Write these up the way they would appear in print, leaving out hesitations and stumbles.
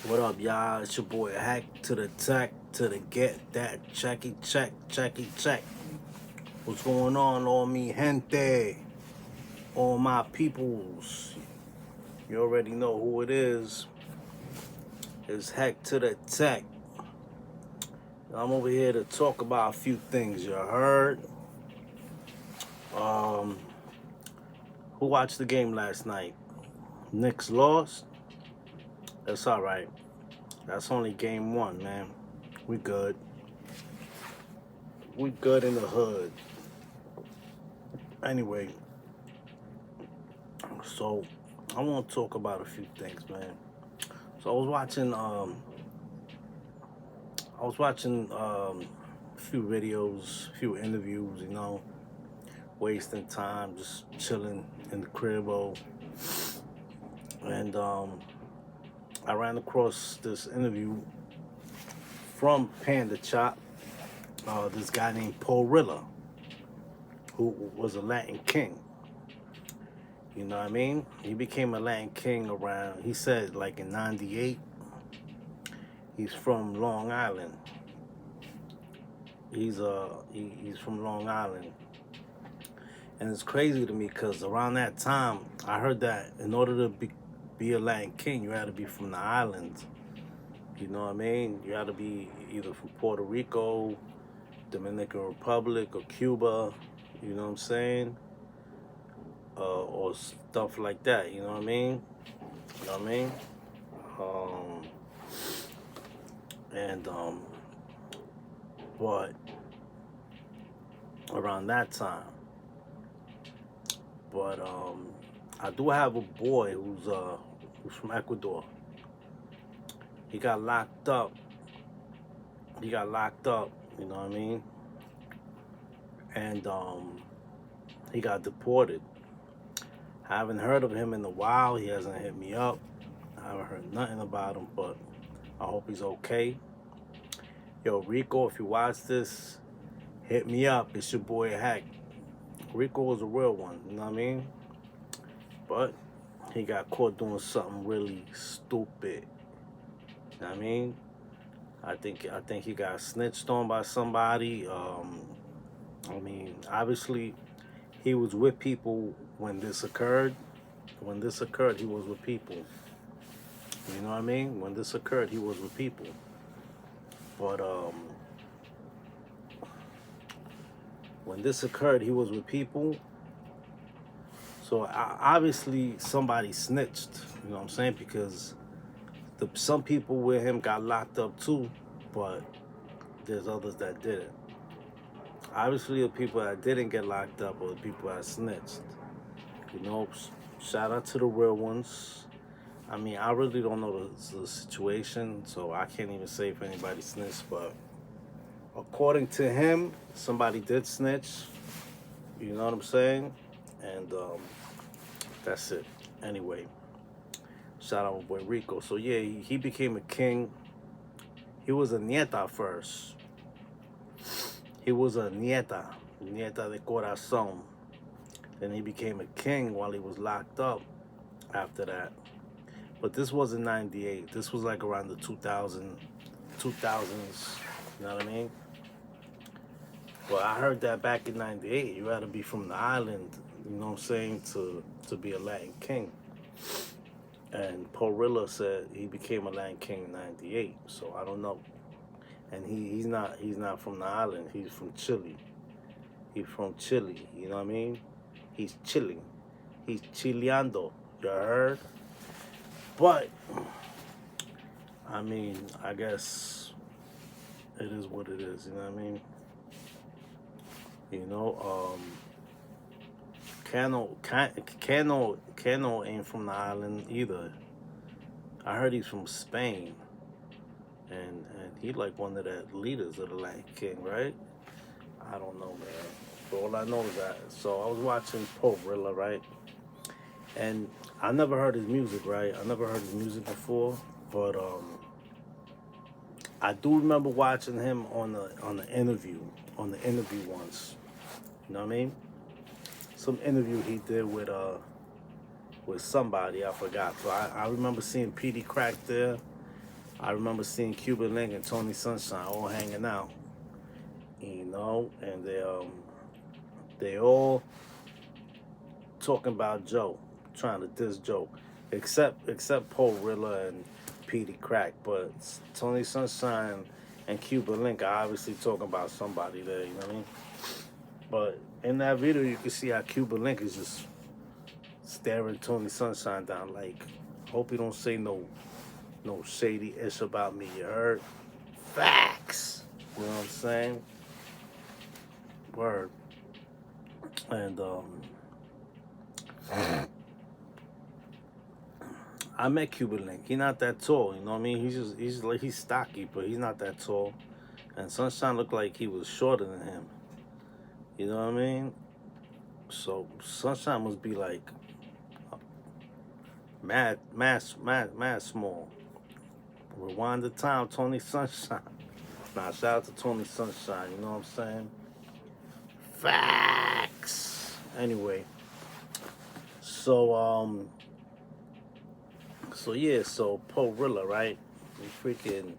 What up, y'all? It's your boy Hack to the Tech to the Get That Checky Check. What's going on, all mi gente? All my peoples. You already know who it is. It's Hack to the Tech. I'm over here to talk about a few things you heard. Um, who watched the game last night? Knicks lost? That's alright. That's only game one, man. We good. We good in the hood. Anyway, so I want to talk about a few things, man. So I was watching a few videos, a few interviews, wasting time, just chilling in the crib. And I ran across this interview from Panda Chop, this guy named Poe Rilla, who was a Latin king. You know what I mean? He became a Latin king around, he said, like in 98. He's from Long Island. He's from Long Island. And it's crazy to me because around that time, I heard that in order to be a Latin king, you had to be from the islands. You know what I mean? You had to be either from Puerto Rico, Dominican Republic, or Cuba. You know what I'm saying? Or stuff like that. You know what I mean? You know what I mean? And but around that time, but I do have a boy who's from Ecuador. He got locked up. You know what I mean? And he got deported. I haven't heard of him in a while. He hasn't hit me up. I haven't heard nothing about him, but I hope he's okay. Yo, Rico, if you watch this, hit me up. It's your boy Hack. Rico was a real one, you know what I mean? But he got caught doing something really stupid. You know what I mean? I think he got snitched on by somebody. I mean, obviously he was with people when this occurred. When this occurred, he was with people. You know what I mean? When this occurred, he was with people. But when this occurred, he was with people. So obviously somebody snitched. You know what I'm saying? Because some people with him got locked up too, but there's others that didn't. Obviously, the people that didn't get locked up are the people that snitched. You know, shout out to the real ones. I mean, I really don't know the situation, so I can't even say if anybody snitched, but according to him, somebody did snitch. You know what I'm saying? And that's it. Anyway, shout out my boy Rico. So yeah, he became a king. He was a nieta first. He was a nieta de corazón. Then he became a king while he was locked up after that. But this wasn't 98. This was like around the 2000s. You know what I mean? Well, I heard that back in 98, you had to be from the island, you know what I'm saying, to be a Latin king. And Poe Rilla said he became a Latin king in 98, so I don't know. And he's not from the island, he's from Chile. He's from Chile, you know what I mean? He's chilling. He's chileando, you heard? But, I mean, I guess it is what it is, you know what I mean? You know, Cano ain't from the island either. I heard he's from Spain, and he like one of the leaders of the Latin King, right? I don't know, man. But all I know is that. So I was watching Poe Rilla, right? And I never heard his music, right? I never heard his music before, but I do remember watching him on the interview once. You know what I mean? Some interview he did with somebody, I forgot. So I remember seeing PD Crack there, I remember seeing Cuban Link and Tony Sunshine all hanging out, and they all talking about Joe, trying to diss Joe, except Poe Rilla and Petey Crack, but Tony Sunshine and Cuban Link are obviously talking about somebody there, you know what I mean? But in that video, you can see how Cuban Link is just staring Tony Sunshine down, like, hope you don't say no shady ish about me, you heard? Facts. You know what I'm saying? Word. And I met Cuban Link. He's not that tall, you know what I mean? He's stocky, but he's not that tall. And Sunshine looked like he was shorter than him. You know what I mean? So Sunshine must be like mad small. Rewind the time, Tony Sunshine. Nah, shout out to Tony Sunshine, you know what I'm saying? Facts. Anyway, so Poe Rilla, right? Freaking,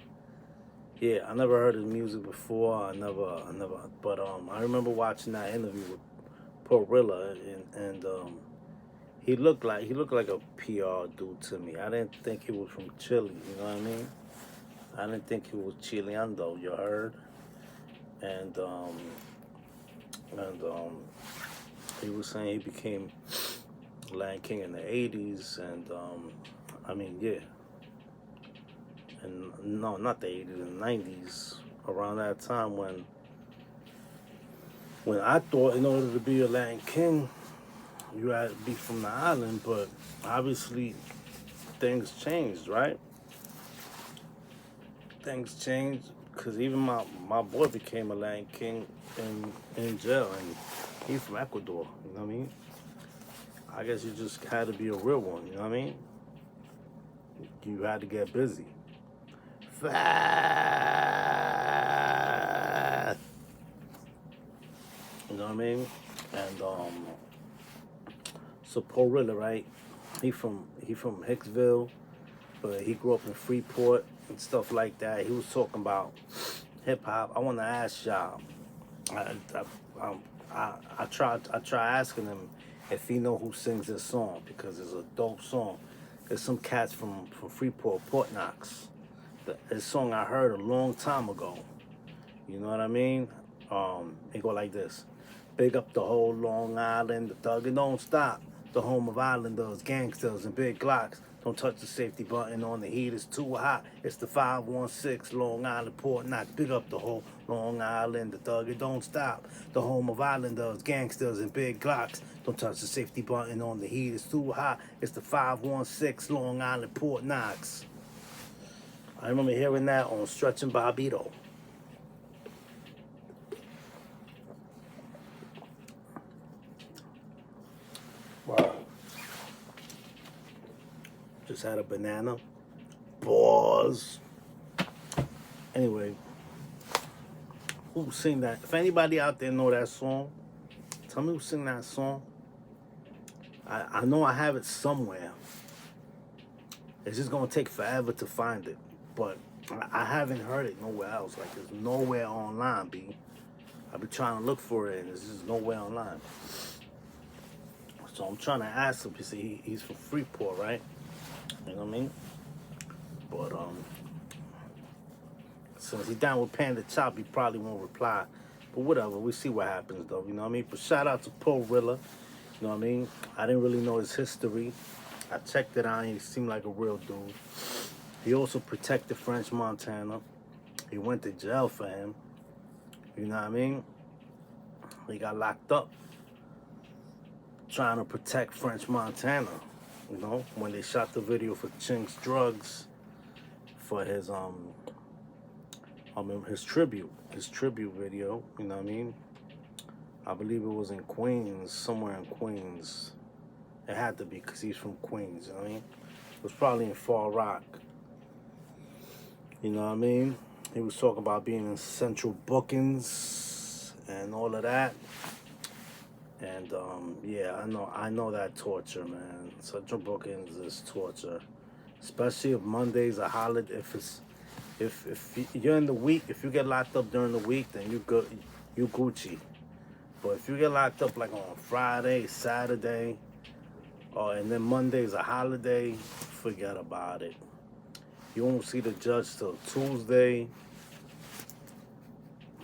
yeah, I never heard his music before. I never, but I remember watching that interview with Poe Rilla, and he looked like a PR dude to me. I didn't think he was from Chile, you know what I mean? I didn't think he was Chilean though, you heard? And he was saying he became Lion King in the 80s, and I mean, yeah. And no, not the 80s, the 90s, around that time when I thought in order to be a Lion King, you had to be from the island, but obviously things changed, right? Things changed, because even my boy became a Lion King in jail, and he's from Ecuador, you know what I mean? I guess you just had to be a real one, you know what I mean? You had to get busy. Fast. You know what I mean? And so Poe Rilla, right? He from Hicksville, but he grew up in Freeport and stuff like that. He was talking about hip hop. I want to ask y'all. I try asking him if he know who sings this song, because it's a dope song. There's some cats from Freeport, Port Knox. This song I heard a long time ago. You know what I mean? It go like this. Big up the whole Long Island, the thug and don't stop. The home of islanders, gangsters, and big Glocks. Don't touch the safety button on the heat, it's too hot. It's the 516 Long Island Port Knox. Big up the whole Long Island, the thug and don't stop. The home of islanders, gangsters, and big Glocks. Don't touch the safety button on the heat, it's too hot. It's the 516 Long Island Port Knox. I remember hearing that on Stretchin' Bobbito. Wow. Just had a banana. Pause. Anyway, who sing that? If anybody out there know that song, tell me who sing that song. I know I have it somewhere. It's just gonna take forever to find it, but I haven't heard it nowhere else. Like, there's nowhere online, B. I've been trying to look for it, and there's just nowhere online. So I'm trying to ask him. You see, he's from Freeport, right? You know what I mean? But since he's down with Panda Chop, he probably won't reply. But whatever, we see what happens though. You know what I mean? But shout out to Poe Rilla. You know what I mean? I didn't really know his history. I checked it out. He seemed like a real dude. He also protected French Montana. He went to jail for him. You know what I mean? He got locked up trying to protect French Montana. You know, when they shot the video for Chink's Drugs for his tribute video, you know what I mean? I believe it was in Queens, somewhere in Queens. It had to be, because he's from Queens, you know what I mean? It was probably in Far Rock. You know what I mean? He was talking about being in Central Bookings and all of that. And yeah, I know that torture, man. Central Bookings is torture, especially if Monday's a holiday. if you're in the week, if you get locked up during the week, then you good, you Gucci. But if you get locked up like on Friday, Saturday, or and then Monday's a holiday, forget about it. You won't see the judge till Tuesday.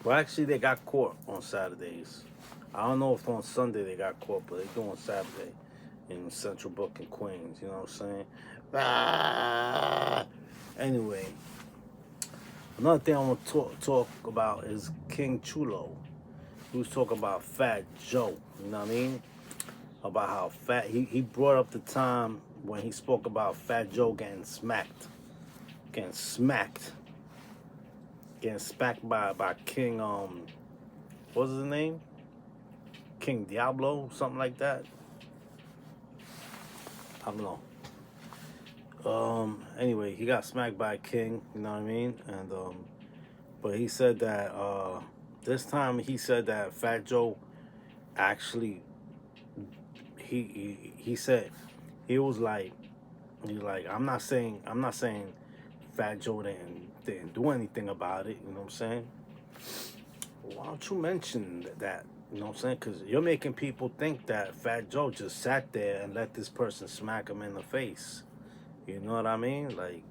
Well, actually, they got court on Saturdays. I don't know if on Sunday they got court, but they do on Saturday in Central Book and Queens. You know what I'm saying? Ah! Anyway, another thing I want to talk about is King Chulo. He was talking about Fat Joe. You know what I mean? About how fat he brought up the time when he spoke about Fat Joe getting smacked, getting smacked by King what's his name? King Diablo, something like that. I don't know. Anyway, he got smacked by King, you know what I mean? And but he said that this time he said that Fat Joe actually he said he was like I'm not saying Fat Joe didn't do anything about it, you know what I'm saying? Why don't you mention that? You know what I'm saying? Because you're making people think that Fat Joe just sat there and let this person smack him in the face. You know what I mean? Like,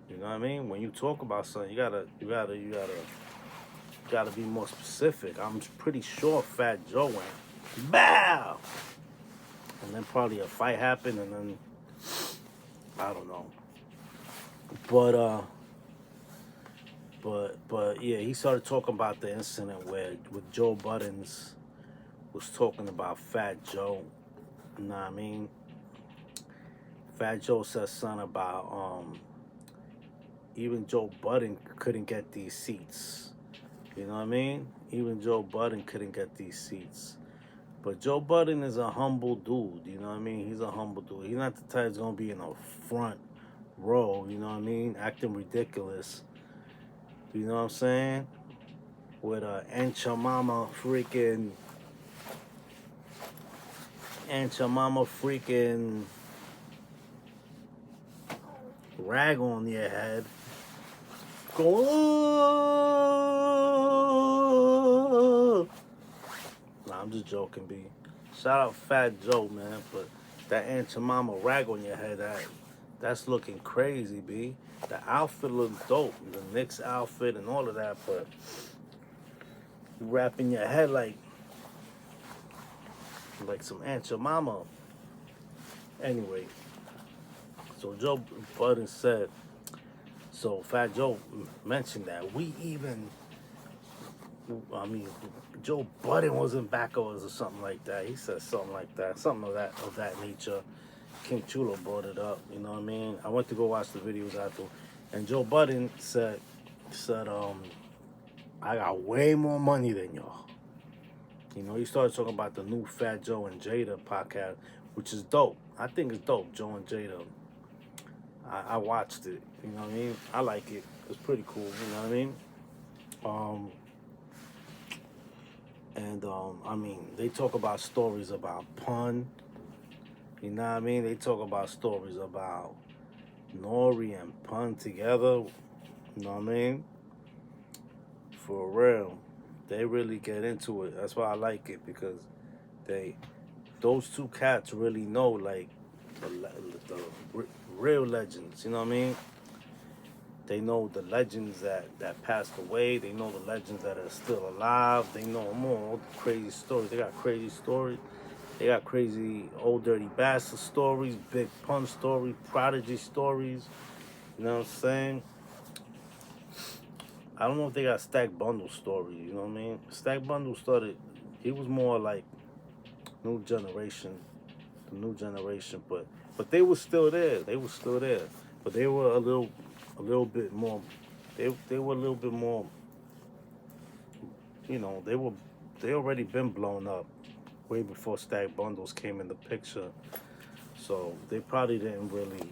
you know what I mean? When you talk about something, you gotta be more specific. I'm pretty sure Fat Joe went bow, and then probably a fight happened, and then I don't know. But yeah, he started talking about the incident where with Joe Buddens was talking about Fat Joe. You know what I mean? Fat Joe said something about even Joe Budden couldn't get these seats. You know what I mean? Even Joe Budden couldn't get these seats. But Joe Budden is a humble dude, you know what I mean? He's a humble dude. He's not the type that's gonna be in the front row, you know what I mean? Acting ridiculous. You know what I'm saying? With Aunt your mama freaking rag on your head. Going, oh! Nah, I'm just joking, B. Shout out Fat Joe, man. But that Aunt your mama rag on your head, that's looking crazy, B. The outfit looks dope. The Knicks outfit and all of that, but you wrapping your head like some Aunt your mama. Anyway, so Joe Budden said, so Fat Joe mentioned that Joe Budden wasn't back of us or something like that. He said something like that, something of that nature. King Chulo brought it up, you know what I mean? I went to go watch the videos after, and Joe Budden said, I got way more money than y'all. You know, he started talking about the new Fat Joe and Jada podcast, which is dope. I think it's dope, Joe and Jada. I watched it, you know what I mean? I like it. It's pretty cool, you know what I mean? I mean, they talk about stories about Pun, you know what I mean? They talk about stories about Nori and Pun together, you know what I mean? For real. They really get into it. That's why I like it, because those two cats really know, like, the real legends, you know what I mean? They know the legends that passed away. They know the legends that are still alive. They know more all the crazy stories. They got crazy stories. They got crazy old dirty bastard stories, big pun stories, prodigy stories. You know what I'm saying? I don't know if they got Stack Bundle stories. You know what I mean? Stack Bundle started. He was more like new generation, the new generation, but they were still there. They were still there, but they were a little bit more. They were a little bit more. You know, they already been blown up way before Stack Bundles came in the picture, so they probably didn't really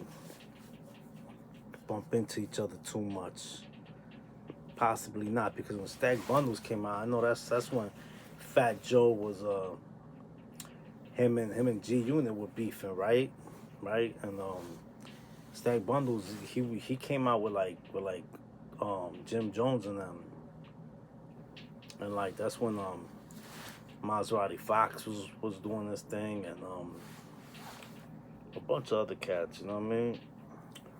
bump into each other too much. Possibly not, because when Stack Bundles came out, I know that's when Fat Joe was him and G Unit were beefing, right, and Stack Bundles, he came out with Jim Jones and them, and like that's when Maserati Fox was doing this thing, and a bunch of other cats. You know what I mean?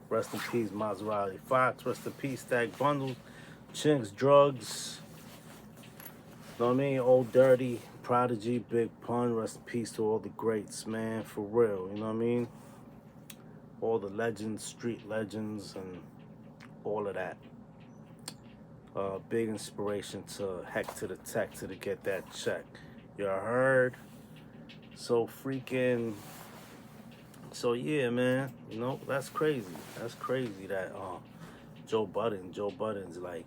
Rest in peace, Maserati Fox. Rest in peace, Stack Bundles. Chinks, Drugs. You know what I mean? Old Dirty, Prodigy, Big Pun. Rest in peace to all the greats, man. For real. You know what I mean? All the legends, street legends, and all of that. Big inspiration to Heck to the Tech to get that check. You heard? So freaking. So yeah, man. You know that's crazy. That's crazy that Joe Budden's like,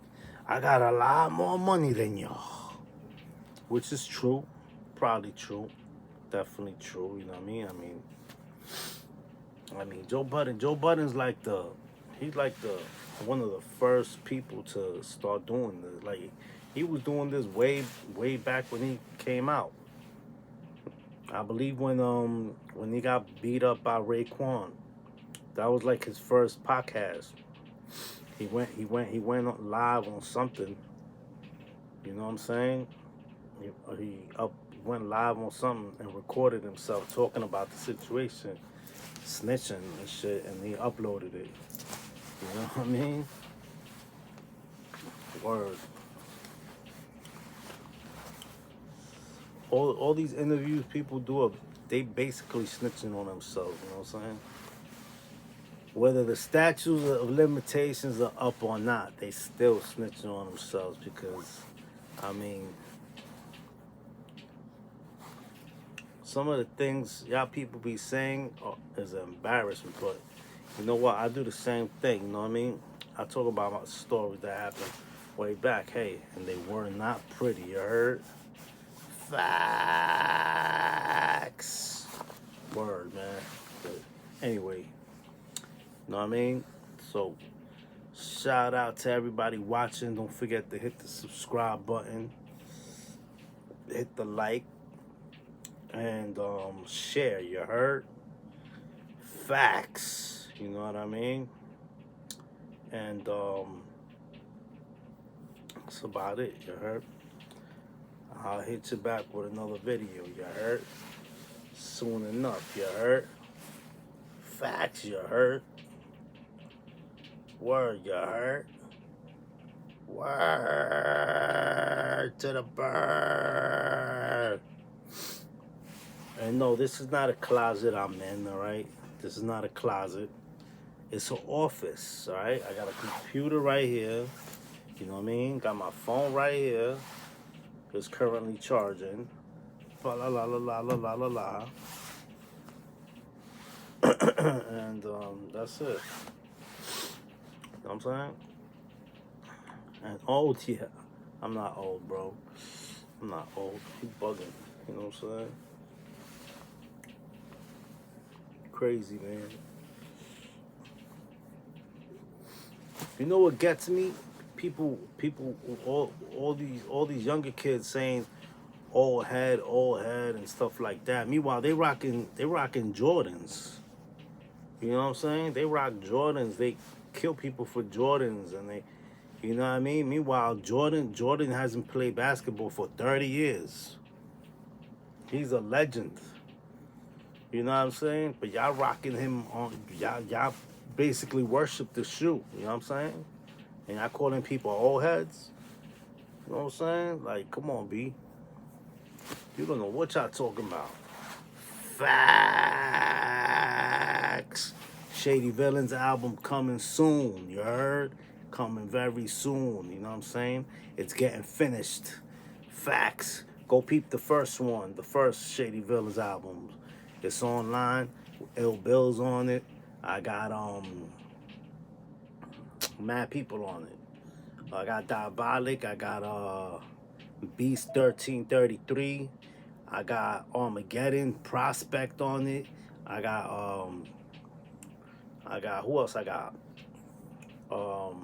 I got a lot more money than y'all, which is true, probably true, definitely true. You know what I mean? I mean Joe Budden's like he's like the one of the first people to start doing this. Like he was doing this way back when he came out. I believe when he got beat up by Raekwon, that was like his first podcast. He went live on something. You know what I'm saying? He went live on something and recorded himself talking about the situation, snitching and shit, and he uploaded it. You know what I mean? Word. All these interviews people do, they basically snitching on themselves. You know what I'm saying? Whether the statutes of limitations are up or not, they still snitching on themselves because, I mean, some of the things y'all people be saying is an embarrassment, but you know what? I do the same thing, you know what I mean? I talk about my stories that happened way back, hey, and they were not pretty, you heard? Facts. Word, man. But anyway, you know what I mean? So, shout out to everybody watching. Don't forget to hit the subscribe button, hit the like, and share. You heard? Facts. You know what I mean? And that's about it. You heard? I'll hit you back with another video. You heard? Soon enough. You heard? Facts. You heard? Word. You heard? Word to the bird. And no, this is not a closet I'm in, all right? This is not a closet. It's an office, all right? I got a computer right here. You know what I mean? Got my phone right here. It's currently charging. La la la la la la la la. And that's it. You know what I'm saying? And old, yeah. I'm not old, bro. I'm not old. You bugging. You know what I'm saying? Crazy, man. You know what gets me? People, all these younger kids saying old head, and stuff like that. Meanwhile, they rocking Jordans. You know what I'm saying? They rock Jordans. They kill people for Jordans, and they, you know what I mean? Meanwhile, Jordan hasn't played basketball for 30 years. He's a legend. You know what I'm saying? But y'all rocking him on, y'all basically worship the shoe. You know what I'm saying? And y'all calling people old heads. You know what I'm saying? Like, come on, B. You don't know what y'all talking about. Facts. Shady Villains album coming soon. You heard? Coming very soon. You know what I'm saying? It's getting finished. Facts. Go peep the first one. The first Shady Villains album. It's online. Ill Bill's on it. I got mad people on it. I got Diabolic. I got Beast 1333. I got Armageddon Prospect on it. I got who else I got? I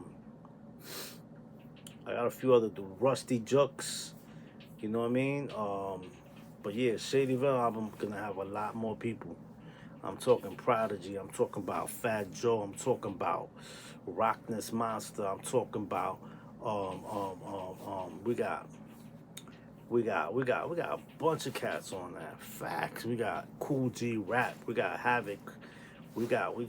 got a few other Rusty Jooks. You know what I mean? But yeah, Shady Villain album gonna have a lot more people. I'm talking Prodigy. I'm talking about Fat Joe. I'm talking about Rockness Monster. I'm talking about we got a bunch of cats on that. Facts. We got Cool G Rap. We got Havoc. We got who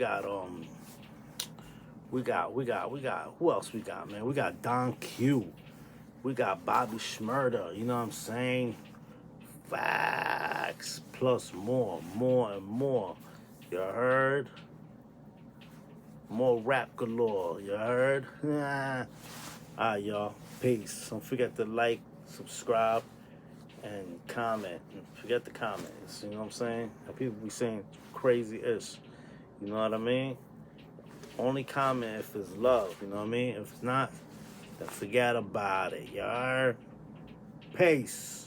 else we got, man? We got Don Q. We got Bobby Schmurder, you know what I'm saying? Facts plus more and more. You heard? More rap galore, you heard? Alright, y'all. Peace. Don't forget to like, subscribe, and comment. Forget the comments, you know what I'm saying? People be saying crazy ish. You know what I mean? Only comment if it's love, you know what I mean? If it's not, then forget about it, y'all. Peace.